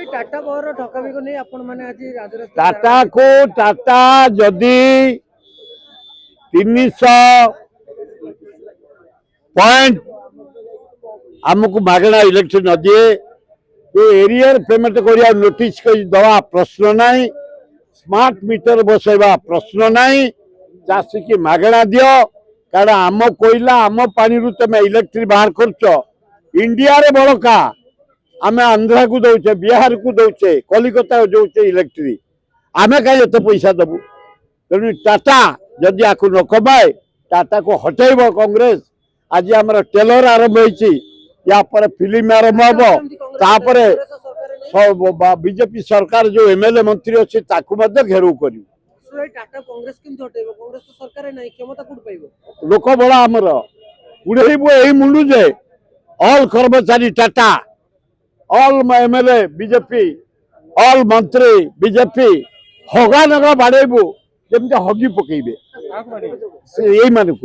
Tata power ठकामी को नहीं आपण माने आज टाटा को टाटा जदि 300 पॉइंट आमको मागणा इलेक्ट्रिक न दिए तो एरियर पेमेंट करिया नोटिस दवा प्रश्न नहीं स्मार्ट मीटर बसैबा प्रश्न नहीं चाषी की मागणा दियो कारण आम कोईला आम पानी रु तुम इलेक्ट्रिक बाहर कर इंडिया रे बड़का आम आंध्रा को दौचे बिहार को दौचे कलिकता दौचे इलेक्ट्रिक आम कहीं एत पैसा दबू तेणु टाटा जदि आपको न कमाए टाटा को हटेब कांग्रेस आज आम टेलर आरंभ हो फिल्म आरंभ हम बीजेपी सरकार जो एमएलए मंत्री अच्छे घेराव कर टाटा कांग्रेस केमती हटेबो कांग्रेस तो सरकार नाही क्षमता कुठ पाइबो लोक बड़ा आमर उड़ेबू यही मुंडू जे ऑल कर्मचारी Tata all MLA BJP all मंत्री बीजेपी हगा नगा बाड़ेबू जमी हगी पकेबे यही मानक